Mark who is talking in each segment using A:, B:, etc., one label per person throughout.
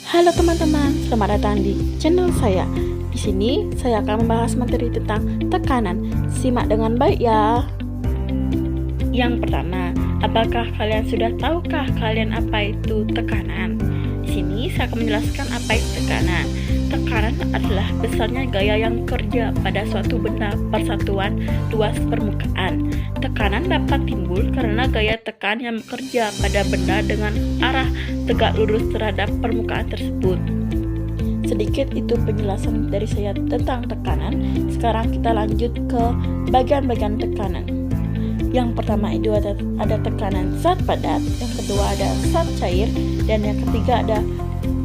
A: Halo teman-teman, selamat datang di channel saya. Di sini saya akan membahas materi tentang tekanan. Simak dengan baik ya. Yang pertama, apakah kalian sudah tahukah kalian apa itu tekanan? Di sini saya akan menjelaskan apa itu tekanan. Tekanan adalah besarnya gaya yang kerja pada suatu benda persatuan luas permukaan. Tekanan dapat timbul karena gaya tekan yang bekerja pada benda dengan arah tegak lurus terhadap permukaan tersebut. Sedikit itu penjelasan dari saya tentang tekanan. Sekarang kita lanjut ke bagian-bagian tekanan. Yang pertama itu ada tekanan zat padat, yang kedua ada zat cair, dan yang ketiga ada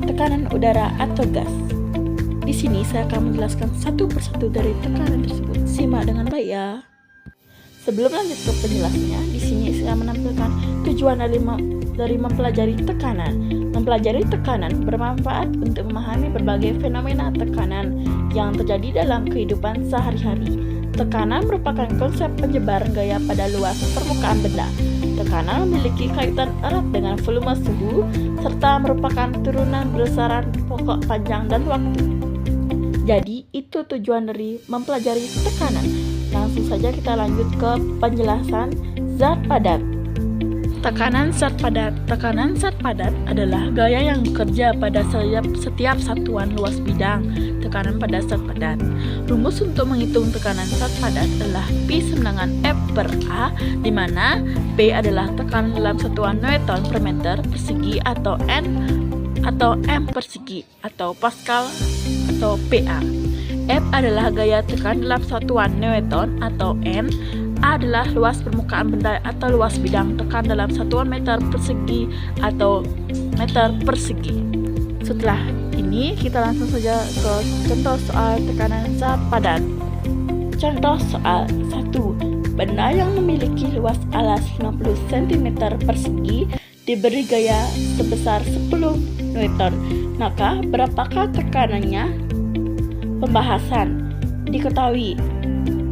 A: tekanan udara atau gas. Di sini saya akan menjelaskan satu persatu dari tekanan tersebut. Simak dengan baik ya. Sebelum lanjut ke penjelasannya, di sini saya menampilkan tujuan dari mempelajari tekanan. Mempelajari tekanan bermanfaat untuk memahami berbagai fenomena tekanan yang terjadi dalam kehidupan sehari-hari. Tekanan merupakan konsep penyebaran gaya pada luas permukaan benda. Tekanan memiliki kaitan erat dengan volume suhu, serta merupakan turunan besaran pokok panjang dan waktu. Jadi, itu tujuan dari mempelajari tekanan. Langsung saja kita lanjut ke penjelasan zat padat. Tekanan zat padat. Tekanan zat padat adalah gaya yang bekerja pada setiap satuan luas bidang tekanan pada zat padat. Rumus untuk menghitung tekanan zat padat adalah P sama dengan F per A, di mana P adalah tekanan dalam satuan Newton per meter persegi atau N atau M persegi atau Pascal atau PA. F adalah gaya tekan dalam satuan Newton atau N. A adalah luas permukaan benda atau luas bidang tekan dalam satuan meter persegi atau meter persegi. Setelah ini kita langsung saja ke contoh soal tekanan zat padat. Contoh soal 1. Benda yang memiliki luas alas 50 cm persegi diberi gaya sebesar 10 Newton. Maka berapakah tekanannya? Pembahasan. Diketahui,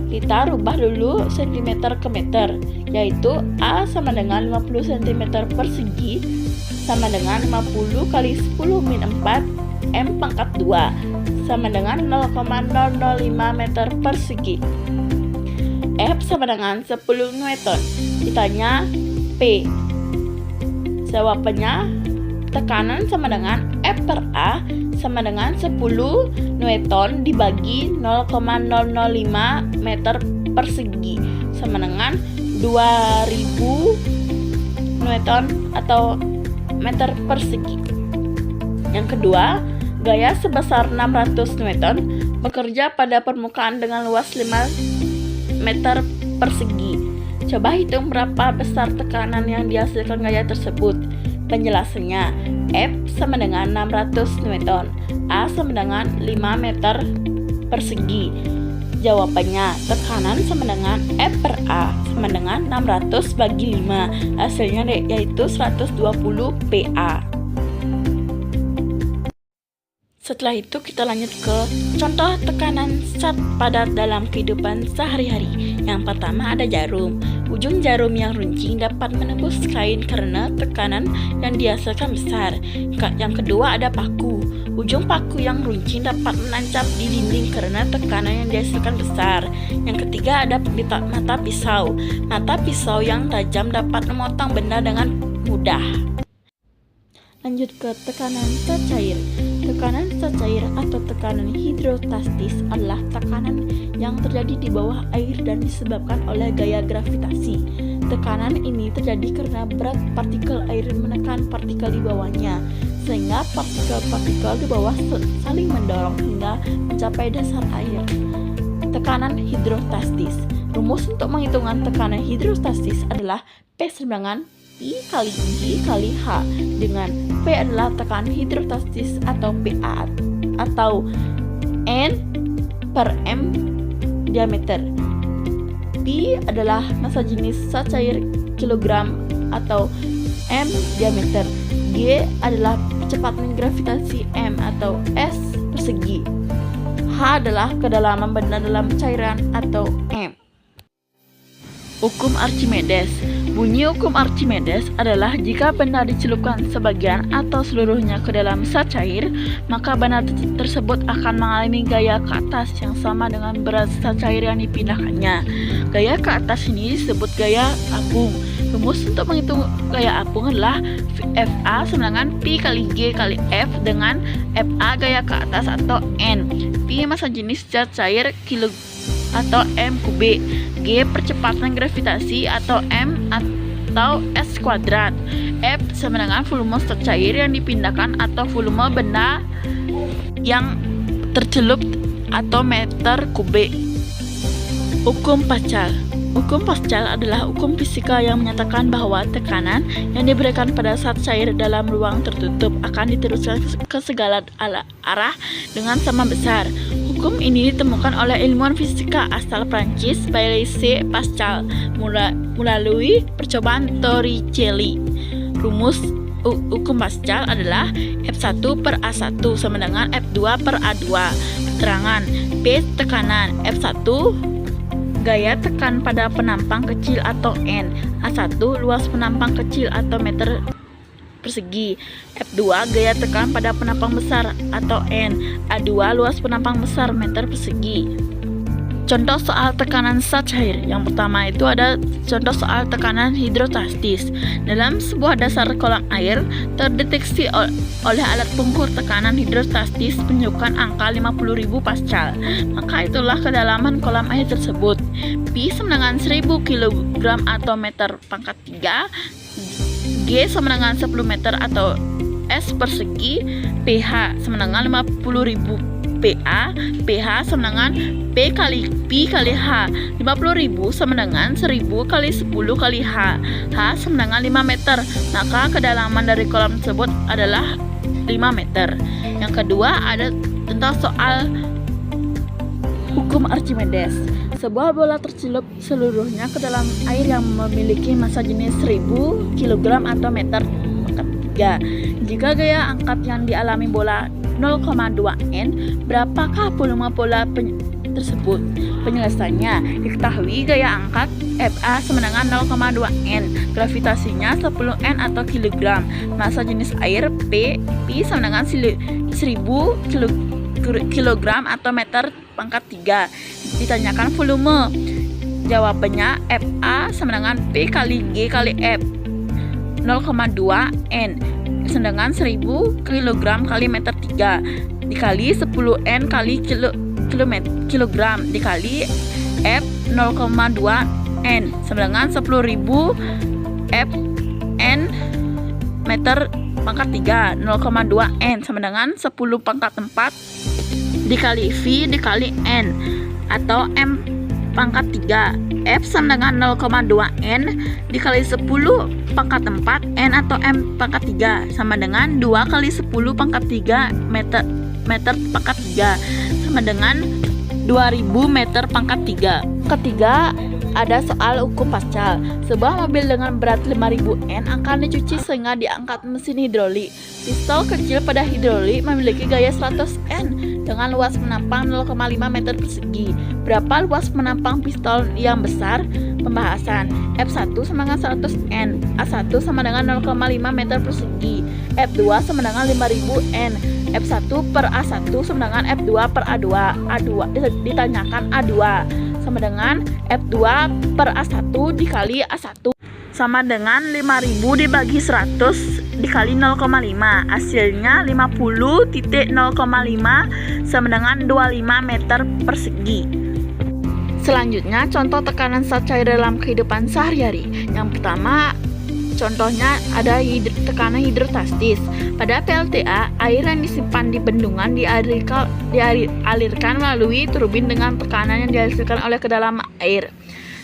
A: kita rubah dulu cm ke meter, yaitu A sama dengan 50 cm persegi sama dengan 50 kali 10 min 4 M pangkat 2 sama dengan 0,005 meter persegi. F sama dengan 10 Newton. Ditanya P. Jawabannya tekanan sama dengan F per A sama dengan 10 Newton dibagi 0,005 meter persegi sama dengan 2000 Newton atau meter persegi. Yang kedua, gaya sebesar 600 Newton bekerja pada permukaan dengan luas 5 meter persegi. Coba hitung berapa besar tekanan yang dihasilkan gaya tersebut. Penjelasannya, F sama dengan 600 Newton, A sama dengan 5 meter persegi. Jawabannya, tekanan sama dengan F per A sama dengan 600 bagi 5. Hasilnya yaitu 120 PA. Setelah itu kita lanjut ke contoh tekanan zat padat dalam kehidupan sehari-hari. Yang pertama ada jarum. Ujung jarum yang runcing dapat menembus kain karena tekanan yang dihasilkan besar. Yang kedua ada paku. Ujung paku yang runcing dapat menancap di dinding karena tekanan yang dihasilkan besar. Yang ketiga ada mata pisau. Mata pisau yang tajam dapat memotong benda dengan mudah. Lanjut ke tekanan zat cair. Tekanan zat cair atau tekanan hidrostatis adalah tekanan yang terjadi di bawah air dan disebabkan oleh gaya gravitasi. Tekanan ini terjadi karena berat partikel air menekan partikel di bawahnya, sehingga partikel-partikel di bawah saling mendorong hingga mencapai dasar air. Tekanan hidrostatis. Rumus untuk menghitungan tekanan hidrostatis adalah P sama dengan I kali G kali H, dengan P adalah tekanan hidrostatis atau PA atau N per M diameter. P adalah massa jenis zat cair kilogram atau M diameter. G adalah kecepatan gravitasi M atau S persegi. H adalah kedalaman benda dalam cairan atau M. Hukum Archimedes. Bunyi hukum Archimedes adalah jika benda dicelupkan sebagian atau seluruhnya ke dalam zat cair, maka benda tersebut akan mengalami gaya ke atas yang sama dengan berat zat cair yang dipindahkannya. Gaya ke atas ini disebut gaya apung. Rumus untuk menghitung gaya apung adalah FA sama dengan Pi kali G kali F dengan FA gaya ke atas atau N. Pi massa jenis zat cair kilo atau M kubik, G percepatan gravitasi atau M atau S kuadrat, F sama dengan volume zat cair yang dipindahkan atau volume benda yang tercelup atau meter kubik. Hukum Pascal. Hukum Pascal adalah hukum fisika yang menyatakan bahwa tekanan yang diberikan pada zat cair dalam ruang tertutup akan diteruskan ke segala arah dengan sama besar. Hukum ini ditemukan oleh ilmuwan fisika asal Prancis Blaise Pascal melalui percobaan Torricelli. Rumus hukum Pascal adalah F1 per A1 sama dengan F2 per A2. Keterangan P tekanan, F1 gaya tekan pada penampang kecil atau N, A1 luas penampang kecil atau meter persegi, F2 gaya tekan pada penampang besar atau N, A2 luas penampang besar meter persegi. Contoh soal tekanan zat cair. Yang pertama itu ada contoh soal tekanan hidrostatis. Dalam sebuah dasar kolam air terdeteksi oleh alat pengukur tekanan hidrostatis menunjukkan angka 50.000 pascal. Maka itulah kedalaman kolam air tersebut. Pi sama dengan 1000 kg atau meter pangkat 3, G sama dengan 10 meter atau S persegi, pH sama dengan 50.000 PA, pH sama dengan P kali Pi kali H. 50.000 sama dengan 1000 kali 10 kali H. H sama dengan 5 meter. Maka kedalaman dari kolam tersebut adalah 5 meter. Yang kedua ada tentang soal hukum Archimedes. Sebuah bola tercelup seluruhnya ke dalam air yang memiliki massa jenis 1000 kg atau meter pangkat 3. Jika gaya angkat yang dialami bola 0,2 N, berapakah volume bola tersebut? Penjelasannya, diketahui gaya angkat FA sama dengan 0,2 N, gravitasinya 10 N atau kilogram, massa jenis air P sama dengan 1000 kilogram atau meter pangkat 3. Ditanyakan volume, jawabannya FA sama dengan P kali G kali F, 0,2 N sedangkan 1000 kg kali meter 3 dikali 10 N kali kilogram dikali F 0,2 N sedangkan 10.000 F N meter pangkat 3 0,2 N sama dengan 10 pangkat 4 dikali V dikali N atau M pangkat 3. F sama dengan 0,2 N dikali 10 pangkat 4 N atau M pangkat 3 sama dengan 2 kali 10 pangkat 3 meter pangkat 3 sama dengan 2000 meter pangkat 3. Ketiga ada soal hukum Pascal. Sebuah mobil dengan berat 5000 N akan dicuci sehingga diangkat mesin hidrolik. Pistol kecil pada hidrolik memiliki gaya 100 N dengan luas penampang 0,5 meter persegi. Berapa luas penampang pistol yang besar? Pembahasan. F1 sama dengan 100 N, A1 sama dengan 0,5 meter persegi, F2 sama dengan 5000 N, F1 per A1 sama dengan F2 per A2. A2 ditanyakan A2 sama dengan F2 per A1 dikali A1 sama dengan 5000 dibagi 100 dikali 0,5, hasilnya 50.0,5 sama dengan 25 meter persegi. Selanjutnya contoh tekanan zat cair dalam kehidupan sehari-hari. Yang pertama contohnya ada tekanan hidrostatis. Pada PLTA, air yang disimpan di bendungan dialirkan melalui turbin dengan tekanan yang dihasilkan oleh kedalaman air.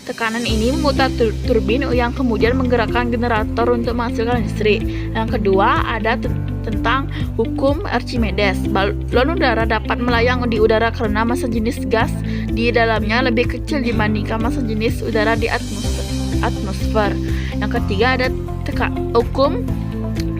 A: Tekanan ini memutar turbin yang kemudian menggerakkan generator untuk menghasilkan listrik. Yang kedua ada tentang hukum Archimedes. Balon udara dapat melayang di udara karena massa jenis gas di dalamnya lebih kecil dibandingkan massa jenis udara di atmosfer. Yang ketiga ada hukum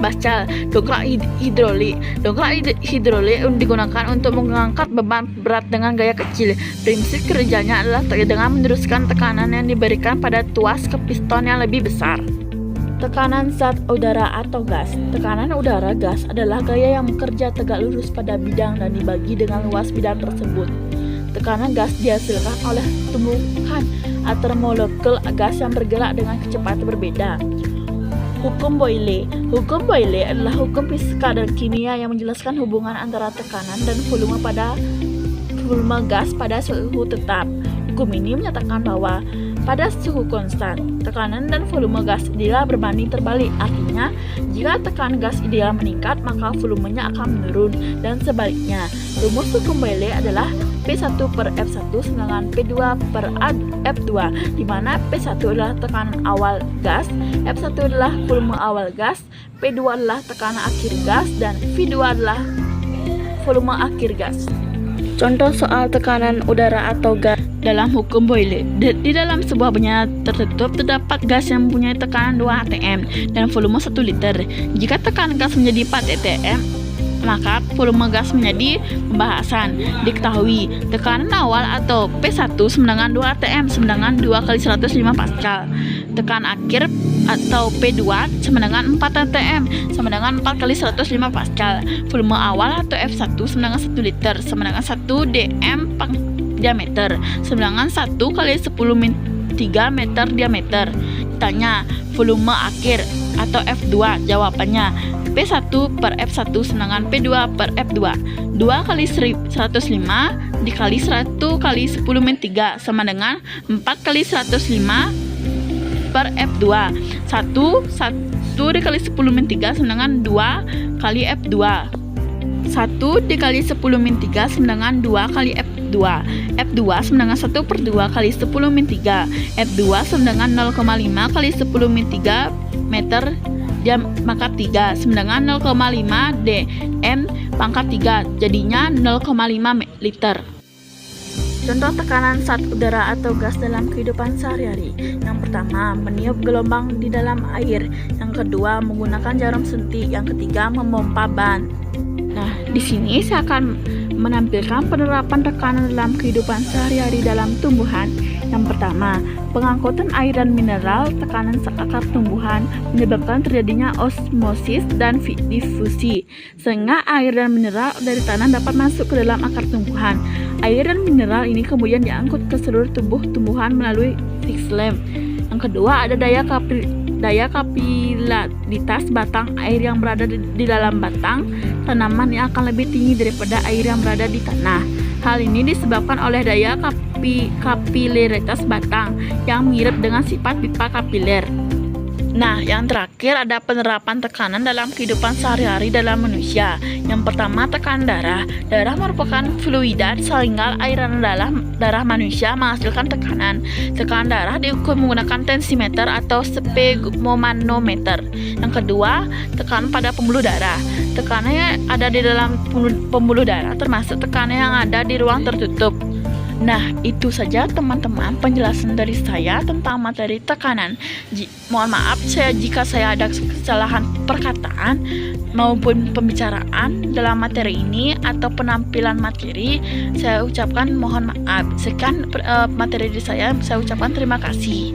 A: pascal. Dongkrak hidrolik. Dongkrak hidrolik digunakan untuk mengangkat beban berat dengan gaya kecil. Prinsip kerjanya adalah dengan meneruskan tekanan yang diberikan pada tuas ke piston yang lebih besar. Tekanan zat udara atau gas. Tekanan udara gas adalah gaya yang bekerja tegak lurus pada bidang dan dibagi dengan luas bidang tersebut. Tekanan gas dihasilkan oleh tumbukan antar molekul gas yang bergerak dengan kecepatan berbeda. Hukum Boyle. Hukum Boyle adalah hukum fisika dan kimia yang menjelaskan hubungan antara tekanan dan volume gas pada suhu tetap. Hukum ini menyatakan bahwa pada suhu konstan, tekanan dan volume gas ideal berbanding terbalik. Artinya, jika tekanan gas ideal meningkat, maka volumenya akan menurun, dan sebaliknya. Rumus hukum Boyle adalah P1 per F1 dengan P2 per F2, di mana P1 adalah tekanan awal gas, F1 adalah volume awal gas, P2 adalah tekanan akhir gas, dan V2 adalah volume akhir gas. Contoh soal tekanan udara atau gas dalam hukum Boyle. Di dalam sebuah benda tertutup terdapat gas yang mempunyai tekanan 2 atm dan volume 1 liter. Jika tekanan gas menjadi 4 atm, maka volume gas menjadi pembahasan. Diketahui tekanan awal atau P1 sama dengan 2 atm sama dengan 2 kali 105 pascal. Tekanan akhir atau P2 sama dengan 4 atm sama dengan 4 kali 105 pascal. Volume awal atau F1 sama dengan 1 liter sama dengan 1 dm diameter sama dengan 1 kali 10 3 meter diameter. Ditanya volume akhir atau F2, jawabannya P1 per F1 sama dengan P2 per F2. 2 kali 105 dikali 100 kali 10 3 sama dengan 4 kali 105 per F2. 1 dikali 10 3 sama dengan 2 kali F2. 1 dikali 10 3 sama dengan 2 kali F2. F2 sama dengan 1 per 2 kali 10 3. F2 sama dengan 0,5 kali 10 3 meter pangkat 3 sama dengan 0,5 dm pangkat 3, jadinya 0,5 liter. Contoh tekanan zat udara atau gas dalam kehidupan sehari-hari. Yang pertama, meniup gelombang di dalam air. Yang kedua, menggunakan jarum suntik. Yang ketiga, memompa ban. Nah, di sini saya akan menampilkan penerapan tekanan dalam kehidupan sehari-hari dalam tumbuhan. Yang pertama, pengangkutan air dan mineral. Tekanan akar tumbuhan menyebabkan terjadinya osmosis dan difusi, sehingga air dan mineral dari tanah dapat masuk ke dalam akar tumbuhan. Air dan mineral ini kemudian diangkut ke seluruh tubuh tumbuhan melalui xilem. Yang kedua, ada daya kapilaritas batang air yang berada di dalam batang tanaman yang akan lebih tinggi daripada air yang berada di tanah. Hal ini disebabkan oleh daya kapilaritas batang yang mirip dengan sifat pipa kapiler. Nah, yang terakhir ada penerapan tekanan dalam kehidupan sehari-hari dalam manusia. Yang pertama, tekanan darah. Darah merupakan fluida sehingga airan darah manusia menghasilkan tekanan. Tekanan darah diukur menggunakan tensimeter atau sphygmomanometer. Yang kedua, tekanan pada pembuluh darah. Tekanan yang ada di dalam pembuluh darah termasuk tekanan yang ada di ruang tertutup. Nah, itu saja teman-teman penjelasan dari saya tentang materi tekanan. Mohon maaf jika saya ada kesalahan perkataan maupun pembicaraan dalam materi ini atau penampilan materi. Saya ucapkan mohon maaf. Sekian materi dari saya ucapkan terima kasih.